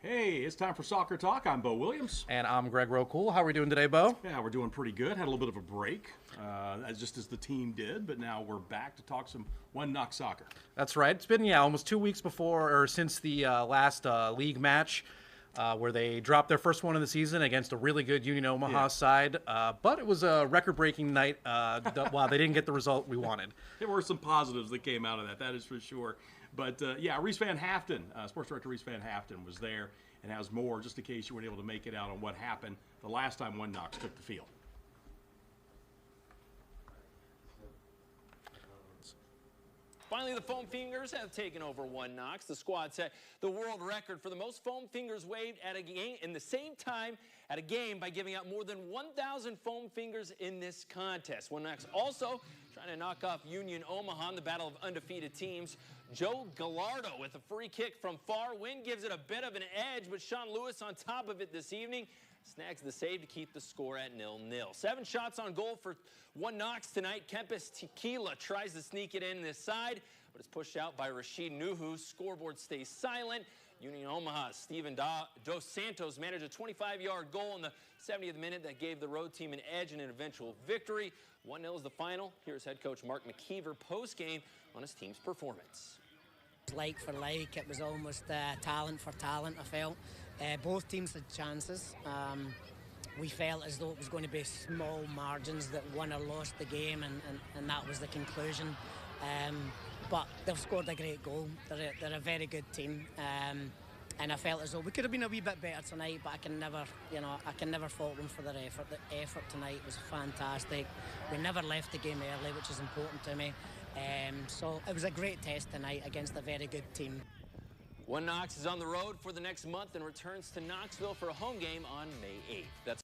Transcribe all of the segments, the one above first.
Hey, it's time for Soccer Talk. I'm Bo Williams. And I'm Greg Rocool. How are we doing today, Bo? Yeah, we're doing pretty good. Had a little bit of a break, just as the team did, but now we're back to talk some One Knox soccer. That's right. It's been, almost 2 weeks since the last league match where they dropped their first one of the season against a really good Union Omaha side. But it was a record-breaking night. Wow, they didn't get the result we wanted. There were some positives that came out of that is for sure. But, Reese Van Haften, Sports Director Reese Van Haften was there and has more, just in case you weren't able to make it out on what happened the last time One Knox took the field. Finally, the foam fingers have taken over One Knox. The squad set the world record for the most foam fingers waved at a game in the same time at a game by giving out more than 1,000 foam fingers in this contest. One Knox also trying to knock off Union Omaha in the battle of undefeated teams. Joe Gallardo with a free kick from far. Wind gives it a bit of an edge, but Sean Lewis on top of it this evening snags the save to keep the score at 0-0. 7 shots on goal for One Knox tonight. Kempis Tequila tries to sneak it in this side, but it's pushed out by Rashid Nuhu. Scoreboard stays silent. Union Omaha's Steven Dos Santos managed a 25-yard goal in the 70th minute that gave the road team an edge and an eventual victory. 1-0 is the final. Here's head coach Mark McKeever post-game on his team's performance. Like for like, it was almost talent for talent, I felt. Both teams had chances. We felt as though it was going to be small margins that won or lost the game, and that was the conclusion. But they've scored a great goal. They're a very good team. And I felt as though we could have been a wee bit better tonight, but I can never fault them for their effort. The effort tonight was fantastic. We never left the game early, which is important to me. So it was a great test tonight against a very good team. One Knox is on the road for the next month and returns to Knoxville for a home game on May 8th. That's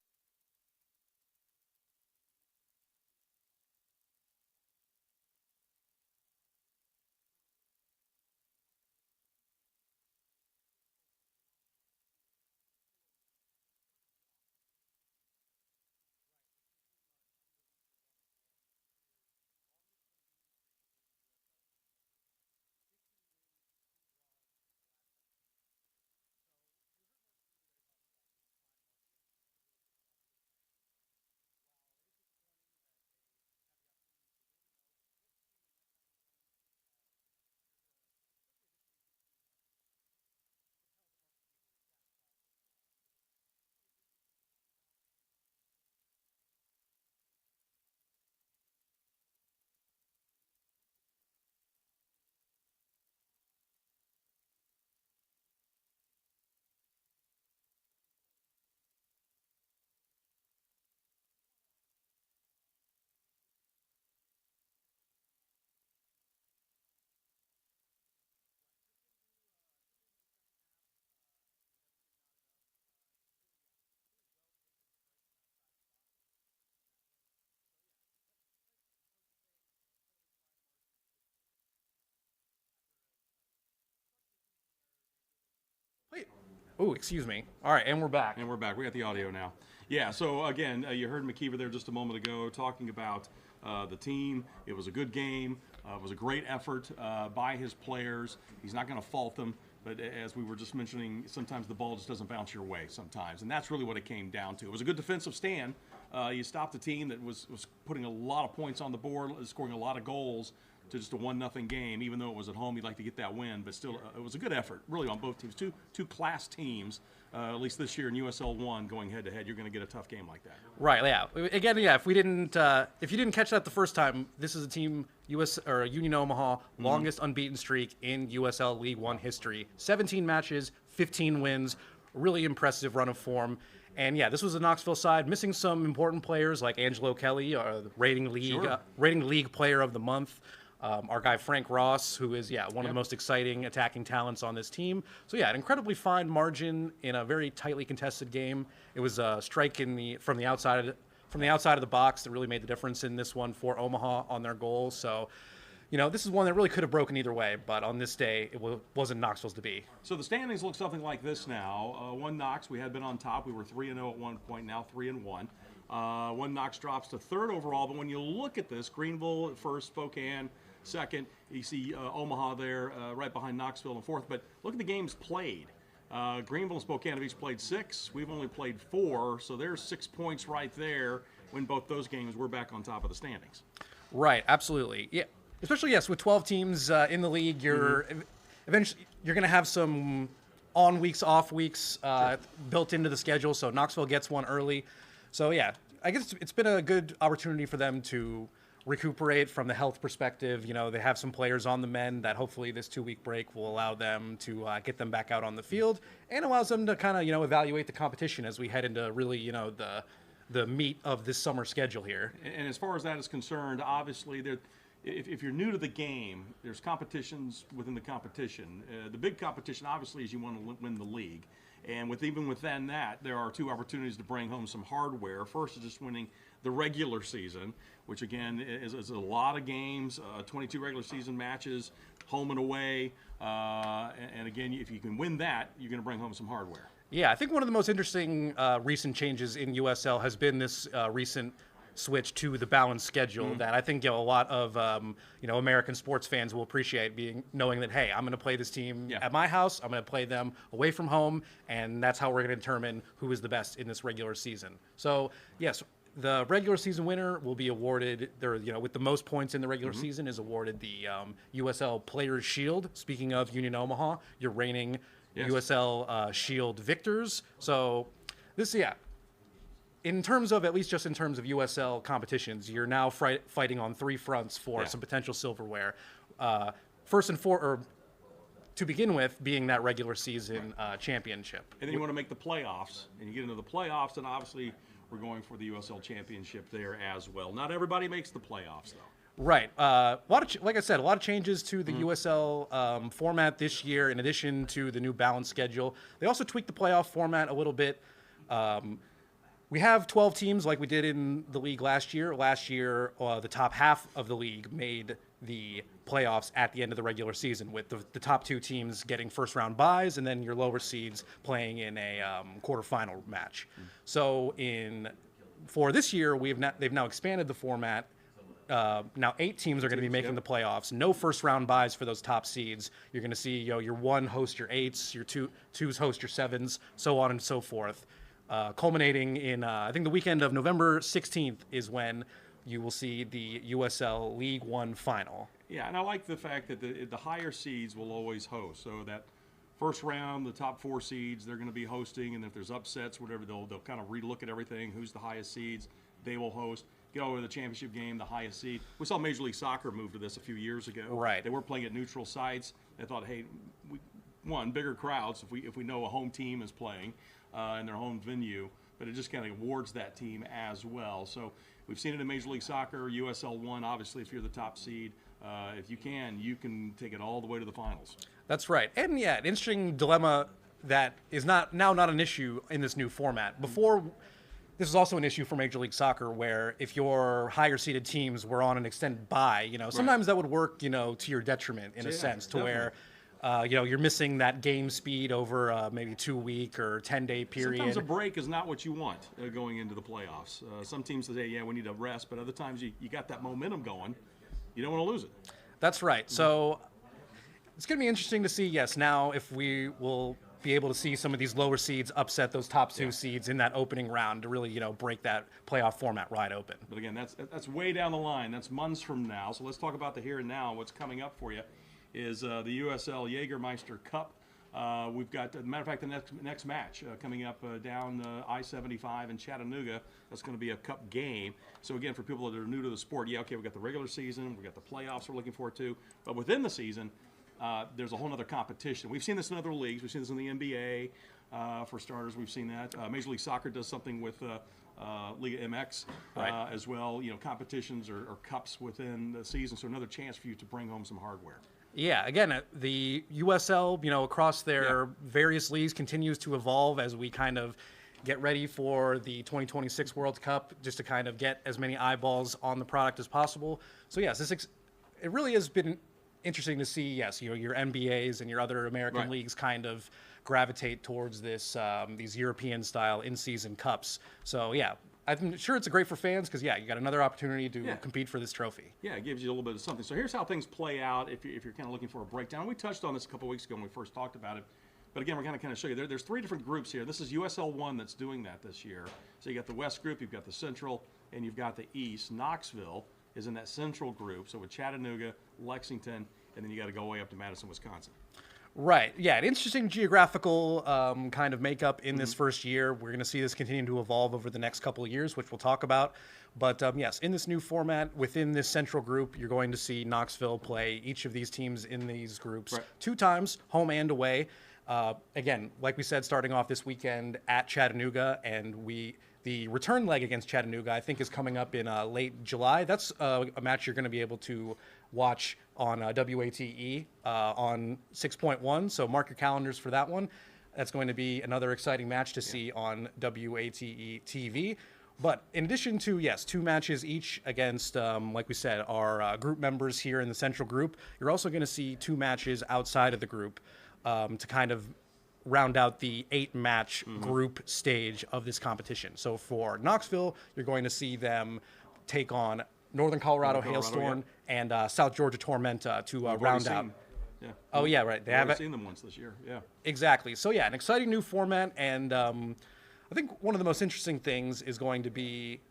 Wait. Oh, excuse me. All right, and we're back. And we're back. We got the audio now. Yeah, so again, you heard McKeever there just a moment ago talking about the team. It was a good game. It was a great effort by his players. He's not going to fault them. But as we were just mentioning, sometimes the ball just doesn't bounce your way sometimes. And that's really what it came down to. It was a good defensive stand. You stopped a team that was putting a lot of points on the board, scoring a lot of goals, to just a 1-0 game. Even though it was at home, you'd like to get that win. But still, it was a good effort, really, on both teams. Two class teams, at least this year in USL 1, going head-to-head. You're going to get a tough game like that. Right, yeah. Again, if you didn't catch that the first time, this is a team, Union Omaha, longest unbeaten streak in USL League One history. 17 matches, 15 wins, really impressive run of form. And this was a Knoxville side missing some important players like Angelo Kelly, rating league player of the month. Our guy Frank Ross, who is one of the most exciting attacking talents on this team. So an incredibly fine margin in a very tightly contested game. It was a strike from the outside of the box that really made the difference in this one for Omaha on their goals. So, this is one that really could have broken either way, but on this day, it wasn't Knoxville's to be. So the standings look something like this now. One Knox, we had been on top. We were 3-0 at one point, now 3-1. One Knox drops to third overall, but when you look at this, Greenville at first, Spokane second. You see Omaha there right behind Knoxville in fourth. But look at the games played. Greenville and Spokane have each played 6. We've only played 4, so there's 6 points right there. Win both those games, we're back on top of the standings. Right, absolutely. Yeah, especially yes, with 12 teams in the league, you're eventually you're going to have some on weeks, off weeks built into the schedule. So Knoxville gets one early. So yeah, I guess it's been a good opportunity for them to recuperate from the health perspective. You know, they have some players on the mend that hopefully this 2-week break will allow them to get them back out on the field and allows them to kind of, evaluate the competition as we head into really, the meat of this summer schedule here. And as far as that is concerned, obviously, if you're new to the game, there's competitions within the competition. The big competition, obviously, is you want to win the league. And even within that, there are 2 opportunities to bring home some hardware. First is just winning the regular season, which again is a lot of games, 22 regular season matches, home and away. And again, if you can win that, you're going to bring home some hardware. Yeah, I think one of the most interesting recent changes in USL has been this recent switch to the balanced schedule that I think a lot of American sports fans will appreciate, knowing that, hey, I'm going to play this team at my house, I'm going to play them away from home, and that's how we're going to determine who is the best in this regular season. So yes, the regular season winner will be awarded, with the most points in the regular season is awarded the USL Players Shield. Speaking of Union Omaha, you're reigning USL Shield victors. So this, in terms of, at least just in terms of USL competitions, you're now fighting on 3 fronts for some potential silverware. First and foremost, to begin with, being that regular season championship. And then you want to make the playoffs, and you get into the playoffs, and obviously we're going for the USL championship there as well. Not everybody makes the playoffs, though. Right. Like I said, a lot of changes to the USL format this year, in addition to the new balanced schedule. They also tweaked the playoff format a little bit. We have 12 teams like we did in the league last year. Last year, the top half of the league made the playoffs at the end of the regular season, with the top 2 teams getting first-round byes, and then your lower seeds playing in a quarterfinal match. So for this year, they've now expanded the format. Now 8 teams are going to be making the playoffs. No first-round byes for those top seeds. You're going to see your 1 host your 8s, your 2s host your 7s, so on and so forth. Culminating in, I think the weekend of November 16th is when you will see the USL League One final. Yeah, and I like the fact that the higher seeds will always host. So that first round, the top 4 seeds, they're going to be hosting, and if there's upsets, whatever, they'll kind of relook at everything. Who's the highest seeds? They will host. Get over to the championship game, the highest seed. We saw Major League Soccer move to this a few years ago. Right. They were playing at neutral sites. They thought, hey, bigger crowds if we know a home team is playing in their home venue, but it just kind of awards that team as well. So we've seen it in Major League Soccer, USL 1, obviously, if you're the top seed. If you can take it all the way to the finals. That's right. And an interesting dilemma that is not an issue in this new format. Before, this is also an issue for Major League Soccer, where if your higher seeded teams were on an extended bye, sometimes that would work, to your detriment in a sense, to definitely. where you're missing that game speed over maybe 2-week or 10-day period. Sometimes a break is not what you want going into the playoffs. Some teams say, we need a rest, but other times you got that momentum going. You don't want to lose it. That's right. So it's going to be interesting to see, now if we will be able to see some of these lower seeds upset those top 2 seeds in that opening round to really, break that playoff format wide open. But again, that's way down the line. That's months from now. So let's talk about the here and now. What's coming up for you is the USL Jägermeister Cup. We've got, as a matter of fact, the next match coming up down I-75 in Chattanooga. That's going to be a cup game. So again, for people that are new to the sport, we've got the regular season, we've got the playoffs we're looking forward to. But within the season, there's a whole other competition. We've seen this in other leagues. We've seen this in the NBA, for starters. We've seen that. Major League Soccer does something with Liga MX as well. Competitions or cups within the season. So another chance for you to bring home some hardware. Yeah, again, the USL, across their various leagues continues to evolve as we kind of get ready for the 2026 World Cup, just to kind of get as many eyeballs on the product as possible. So yes, it really has been interesting to see, your NBAs and your other American leagues kind of gravitate towards this these European-style in-season cups. So I'm sure it's great for fans because, you got another opportunity to compete for this trophy. Yeah, it gives you a little bit of something. So here's how things play out if you're kind of looking for a breakdown. We touched on this a couple weeks ago when we first talked about it. But again, we're going to kind of show you. There's 3 different groups here. This is USL 1 that's doing that this year. So you got the West group, you've got the Central, and you've got the East. Knoxville is in that Central group. So with Chattanooga, Lexington, and then you got to go way up to Madison, Wisconsin. Right. Yeah, an interesting geographical kind of makeup in this first year. We're going to see this continue to evolve over the next couple of years, which we'll talk about. But yes, in this new format, within this central group, you're going to see Knoxville play each of these teams in these groups 2 times, home and away. Again, like we said, starting off this weekend at Chattanooga, and the return leg against Chattanooga, I think, is coming up in late July. That's a match you're going to be able to watch on WATE on 6.1, so mark your calendars for that one. That's going to be another exciting match to see on WATE TV. But in addition to, yes, 2 matches each against, like we said, our group members here in the central group, you're also going to see 2 matches outside of the group to kind of round out the 8-match group stage of this competition. So for Knoxville, you're going to see them take on Northern Colorado Hailstorm and South Georgia Tormenta to round out. Yeah. Oh, yeah, right. They have seen them once this year. Yeah. Exactly. So, yeah, an exciting new format. And I think one of the most interesting things is going to be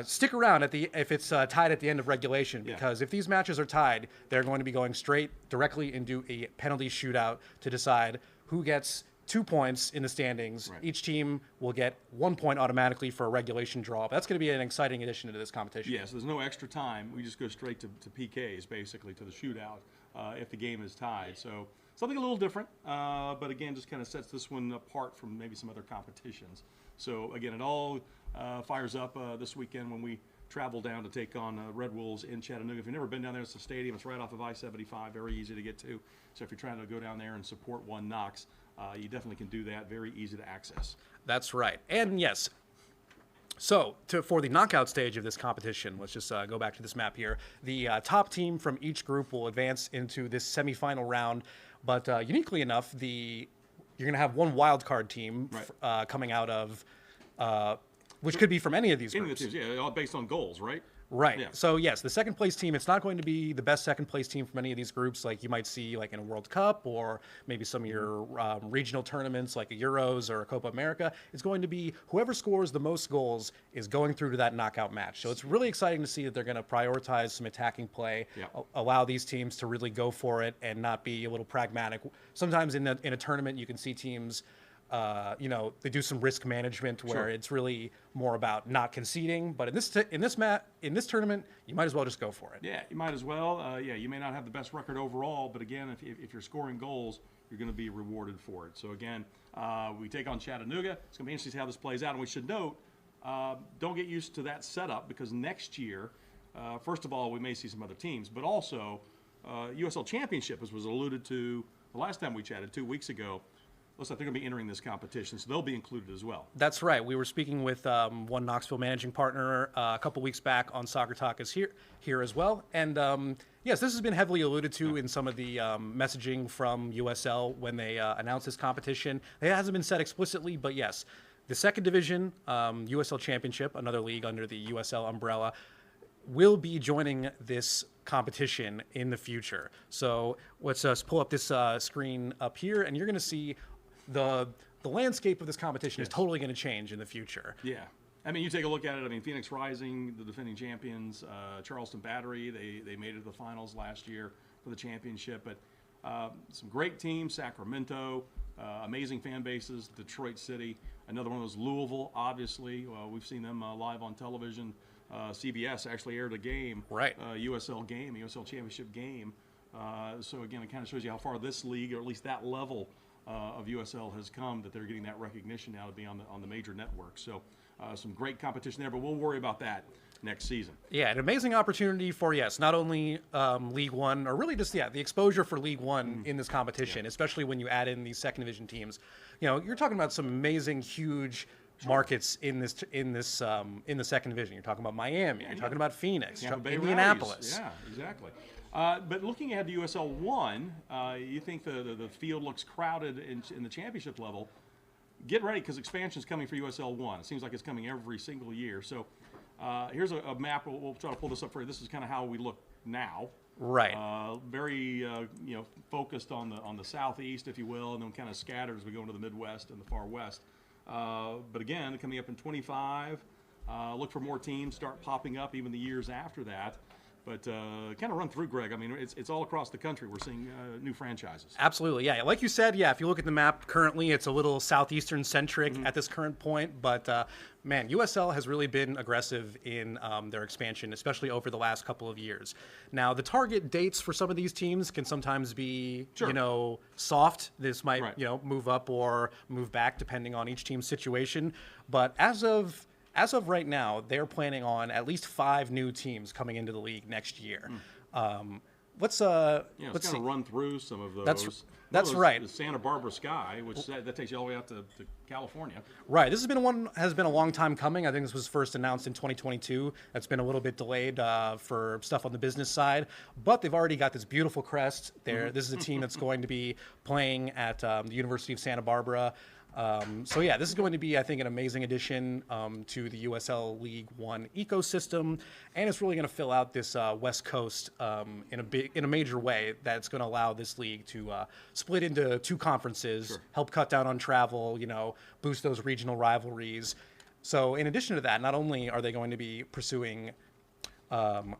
stick around if it's tied at the end of regulation, because if these matches are tied, they're going to be going straight directly into a penalty shootout to decide who gets 2 points in the standings. Right. Each team will get 1 point automatically for a regulation draw. That's going to be an exciting addition to this competition. Yeah, so there's no extra time. We just go straight to PKs, basically, to the shootout if the game is tied. So something a little different, but again, just kind of sets this one apart from maybe some other competitions. So again, it all fires up this weekend when we travel down to take on Red Wolves in Chattanooga. If you've never been down there, it's a stadium. It's right off of I-75, very easy to get to. So if you're trying to go down there and support One Knox, you definitely can do that. Very easy to access. That's right. And yes, so for the knockout stage of this competition, let's just go back to this map here. The top team from each group will advance into this semifinal round. But uniquely enough, you're going to have one wild card team coming out of, which could be from any of these groups. Any of the teams, yeah, all based on goals, right? Right. Yeah. So, yes, the second place team, it's not going to be the best second place team from any of these groups like you might see like in a World Cup or maybe some of your regional tournaments like a Euros or a Copa America. It's going to be whoever scores the most goals is going through to that knockout match. So it's really exciting to see that they're going to prioritize some attacking play, allow these teams to really go for it and not be a little pragmatic. Sometimes in a tournament you can see teams they do some risk management where it's really more about not conceding. But in this tournament, you might as well just go for it. Yeah, you might as well. You may not have the best record overall, but again, if you're scoring goals, you're going to be rewarded for it. So again, we take on Chattanooga. It's going to be interesting to see how this plays out. And we should note, don't get used to that setup because next year, first of all, we may see some other teams, but also USL Championship, as was alluded to the last time we chatted 2 weeks ago. Looks like they're going to be entering this competition, so they'll be included as well. That's right. We were speaking with One Knoxville managing partner a couple weeks back on Soccer Talk is here as well. And yes, this has been heavily alluded to in some of the messaging from USL when they announced this competition. It hasn't been said explicitly, but yes, the second division USL Championship, another league under the USL umbrella, will be joining this competition in the future. So let's pull up this screen up here, and you're going to see the landscape of this competition is totally going to change in the future. Yeah. I mean, you take a look at it. I mean, Phoenix Rising, the defending champions, Charleston Battery, they made it to the finals last year for the championship. But some great teams, Sacramento, amazing fan bases, Detroit City, another one of those, Louisville, obviously. We've seen them live on television. CBS actually aired a game, USL game, USL Championship game. So, again, it kind of shows you how far this league, or at least that level of USL has come, that they're getting that recognition now to be on the major networks. So some great competition there, but we'll worry about that next season. Yeah, an amazing opportunity for, not only League One, or really just, the exposure for League One in this competition, especially when you add in these second division teams. You're talking about some amazing, huge markets in the second division. You're talking about Miami, you're talking about Phoenix, Indianapolis. Yeah, exactly. But looking ahead to USL 1, you think the field looks crowded in the championship level. Get ready, because expansion is coming for USL 1. It seems like it's coming every single year. So here's a map. We'll try to pull this up for you. This is kind of how we look now Right. Very focused on the southeast, if you will, and then kind of scattered as we go into the Midwest and the far west. But again, coming up in 25, look for more teams start popping up even the years after that. But kind of run through, Greg. I mean, it's all across the country. We're seeing new franchises. Absolutely, yeah. Like you said, yeah, if you look at the map currently, it's a little southeastern-centric at this current point. But, man, USL has really been aggressive in their expansion, especially over the last couple of years. Now, the target dates for some of these teams can sometimes be, soft. This might, move up or move back depending on each team's situation. But as of right now, they're planning on at least 5 new teams coming into the league next year. Let's kind of run through some of those. That's right. The Santa Barbara Sky, which that takes you all the way out to California. Right. This has been a long time coming. I think this was first announced in 2022. That's been a little bit delayed for stuff on the business side, but they've already got this beautiful crest there. This is a team that's going to be playing at the University of Santa Barbara. So yeah, this is going to be, I think, an amazing addition to the USL League One ecosystem, and it's really going to fill out this West Coast in a major way. That's going to allow this league to split into 2 conferences, help cut down on travel, boost those regional rivalries. So in addition to that, not only are they going to be pursuing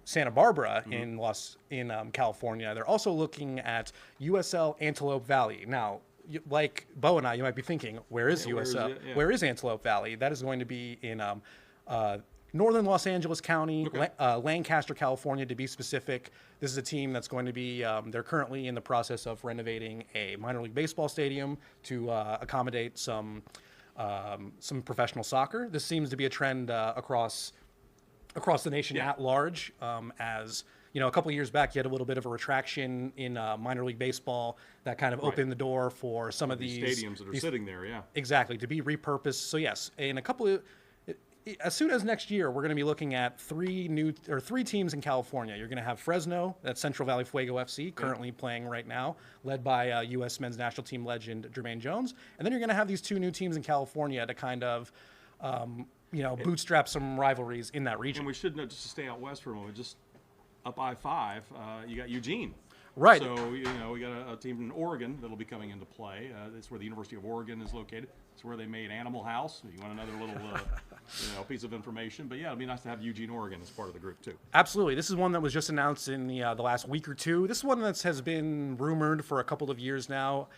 Santa Barbara in California, they're also looking at USL Antelope Valley. Now, like Bo and I, you might be thinking, where is USL? Where is Antelope Valley? That is going to be in northern Los Angeles County, Lancaster, California, to be specific. This is a team that's going to be, they're currently in the process of renovating a minor league baseball stadium to accommodate some professional soccer. This seems to be a trend across the nation at large, as a couple of years back, you had a little bit of a retraction in minor league baseball that kind of opened the door for some of these stadiums that are sitting there, exactly, to be repurposed. So yes, in as soon as next year, we're going to be looking at 3 teams in California. You're going to have Fresno, that's Central Valley Fuego FC, currently playing right now, led by U.S. men's national team legend Jermaine Jones. And then you're going to have these 2 new teams in California to kind of bootstrap some rivalries in that region. And we should know, just to stay out west for a moment, just up I-5, you got Eugene. Right. So, we got a team in Oregon that'll be coming into play. That's where the University of Oregon is located. It's where they made Animal House. If you want another little piece of information. But, yeah, it'd be nice to have Eugene, Oregon as part of the group, too. Absolutely. This is one that was just announced in the last week or two. This is one that has been rumored for a couple of years now.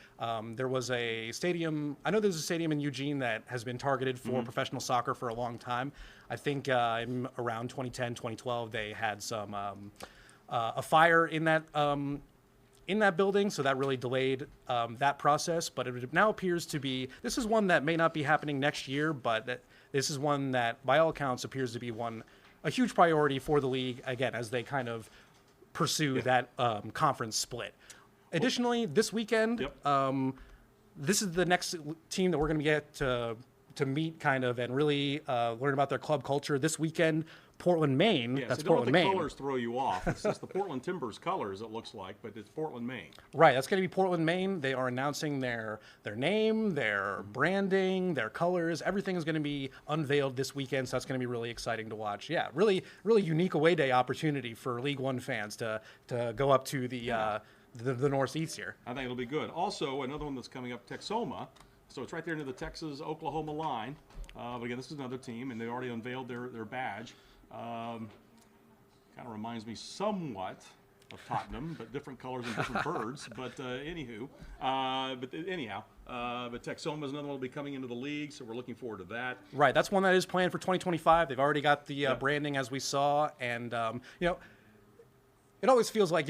There was a stadium. I know there's a stadium in Eugene that has been targeted for professional soccer for a long time. I think around 2010, 2012, they had some a fire in that building, so that really delayed that process. But it now appears to be, this is one that may not be happening next year, but this is one that, by all accounts, appears to be a huge priority for the league, again, as they kind of pursue that conference split. Additionally, this weekend, this is the next team that we're going to get to meet kind of and really learn about their club culture this weekend. Portland, Maine. Yeah, that's so Portland, Maine. Don't let the colors throw you off. It's just the Portland Timbers colors, it looks like, but it's Portland, Maine. Right, that's going to be Portland, Maine. They are announcing their name, their branding, their colors. Everything is going to be unveiled this weekend, so that's going to be really exciting to watch. Yeah, really unique away day opportunity for League One fans to go up to the Northeast here. I think it'll be good. Also, another one that's coming up, Texoma. So it's right there near the Texas-Oklahoma line. But again, this is another team, and they already unveiled their badge. Kind of reminds me somewhat of Tottenham, but different colors and different birds. But anyhow, Texoma is another one that will be coming into the league, so we're looking forward to that. Right, that's one that is planned for 2025. They've already got the branding, as we saw, and it always feels like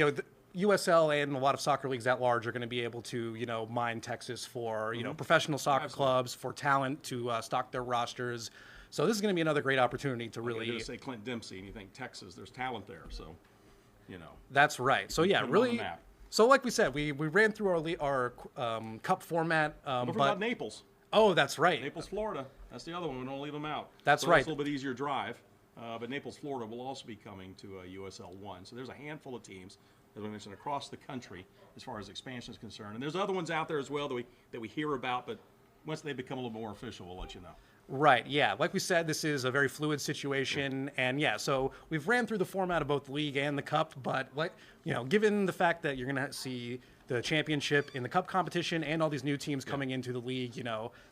USL and a lot of soccer leagues at large are going to be able to mine Texas for professional soccer clubs, for talent to stock their rosters. So this is going to be another great opportunity to really. You say Clint Dempsey, and you think Texas. There's talent there, so That's right. So yeah, really. So like we said, we ran through our cup format. Don't forget about Naples. Oh, that's right. Naples, Florida. That's the other one. We don't leave them out. That's right. It's a little bit easier drive, but Naples, Florida will also be coming to USL 1. So there's a handful of teams, as we mentioned, across the country as far as expansion is concerned. And there's other ones out there as well that we hear about, but once they become a little more official, we'll let you know. Right, yeah. Like we said, this is a very fluid situation, and yeah, so we've ran through the format of both the league and the cup, but given the fact that you're going to see the championship in the cup competition and all these new teams coming into the league,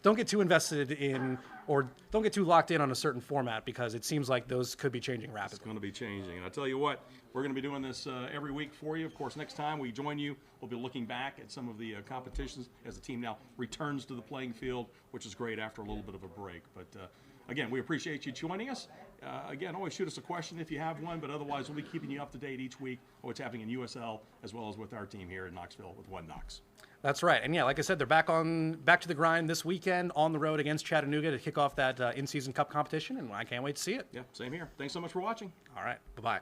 don't get too invested in or don't get too locked in on a certain format because it seems like those could be changing rapidly. It's going to be changing. And I tell you what, we're going to be doing this every week for you. Of course, next time we join you, we'll be looking back at some of the competitions as the team now returns to the playing field, which is great after a little bit of a break. But again, we appreciate you joining us. Again, always shoot us a question if you have one, but otherwise we'll be keeping you up to date each week on what's happening in USL as well as with our team here in Knoxville with One Knox. That's right. And yeah, like I said, they're back to the grind this weekend on the road against Chattanooga to kick off that in-season cup competition, and I can't wait to see it. Yeah, same here. Thanks so much for watching. All right. Bye-bye.